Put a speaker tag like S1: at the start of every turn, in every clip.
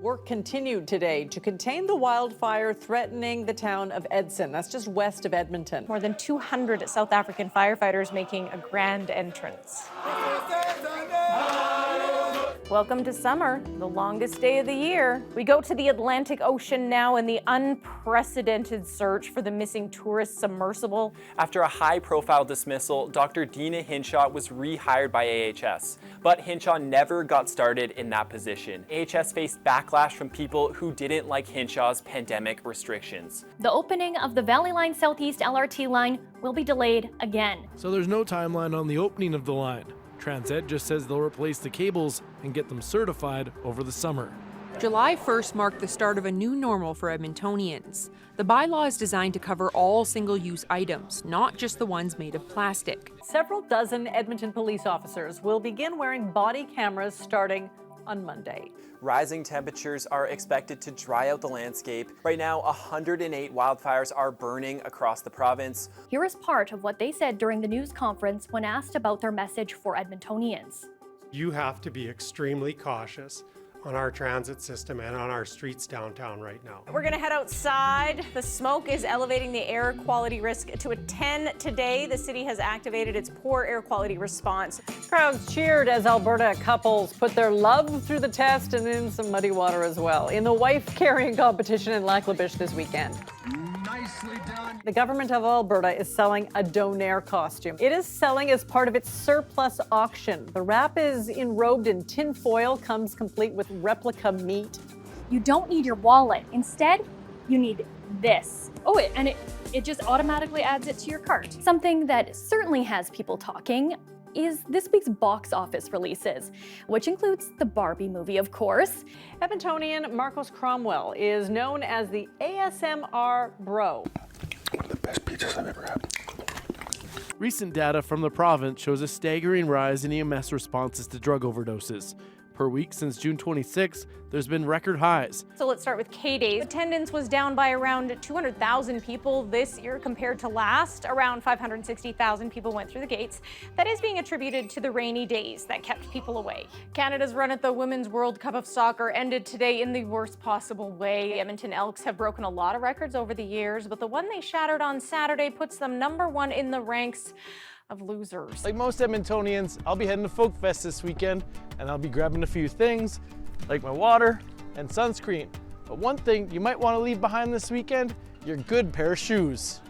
S1: Work continued today to contain the wildfire threatening the town of Edson. That's just west of Edmonton.
S2: More than 200 South African firefighters making a grand entrance. Welcome to summer, the longest day of the year. We go to the Atlantic Ocean now in the unprecedented search for the missing tourist submersible.
S3: After a high-profile dismissal, Dr. Dina Hinshaw was rehired by AHS. But Hinshaw never got started in that position. AHS faced backlash from people who didn't like Hinshaw's pandemic restrictions.
S4: The opening of the Valley Line Southeast LRT line will be delayed again.
S5: So there's no timeline on the opening of the line. Transit just says they'll replace the cables and get them certified over the summer.
S6: July 1st marked the start of a new normal for Edmontonians. The bylaw is designed to cover all single-use items, not just the ones made of plastic.
S1: Several dozen Edmonton police officers will begin wearing body cameras starting on Monday.
S3: Rising temperatures are expected to dry out the landscape. Right now, 108 wildfires are burning across the province.
S4: Here is part of what they said during the news conference when asked about their message for Edmontonians.
S7: You have to be extremely cautious on our transit system and on our streets downtown right now.
S2: We're gonna head outside. The smoke is elevating the air quality risk to a 10 today. The city has activated its poor air quality response.
S1: Crowds cheered as Alberta couples put their love through the test and in some muddy water as well in the wife-carrying competition in Lac La Biche this weekend.
S8: Nicely done.
S1: The government of Alberta is selling a donair costume. It is selling as part of its surplus auction. The wrap is enrobed in tin foil, comes complete with replica meat.
S4: You don't need your wallet. Instead, you need this. Oh, and it just automatically adds it to your cart. Something that certainly has people talking is this week's box office releases, which includes the Barbie movie, of course.
S1: Edmontonian Marcos Cromwell is known as the ASMR Bro.
S8: One of the best pizzas I've ever had.
S5: Recent data from the province shows a staggering rise in EMS responses to drug overdoses. Per week since June 26, there's been record highs.
S2: So let's start with K-Days. Attendance was down by around 200,000 people this year compared to last. Around 560,000 people went through the gates. That is being attributed to the rainy days that kept people away. Canada's run at the Women's World Cup of Soccer ended today in the worst possible way. The Edmonton Elks have broken a lot of records over the years, but the one they shattered on Saturday puts them #1 in the ranks of losers.
S5: Like most Edmontonians, I'll be heading to Folk Fest this weekend, and I'll be grabbing a few things, like my water and sunscreen. But one thing you might want to leave behind this weekend, your good pair of shoes.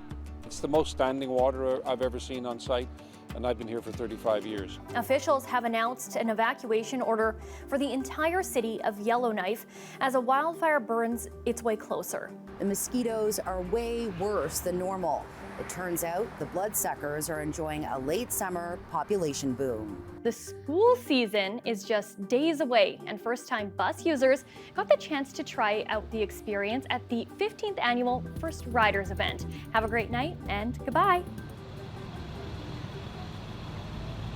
S9: It's the most standing water I've ever seen on site, and I've been here for 35 years.
S4: Officials have announced an evacuation order for the entire city of Yellowknife as a wildfire burns its way closer.
S10: The mosquitoes are way worse than normal. It turns out the bloodsuckers are enjoying a late summer population boom.
S4: The school season is just days away, and first-time bus users got the chance to try out the experience at the 15th annual First Riders event. Have a great night and goodbye.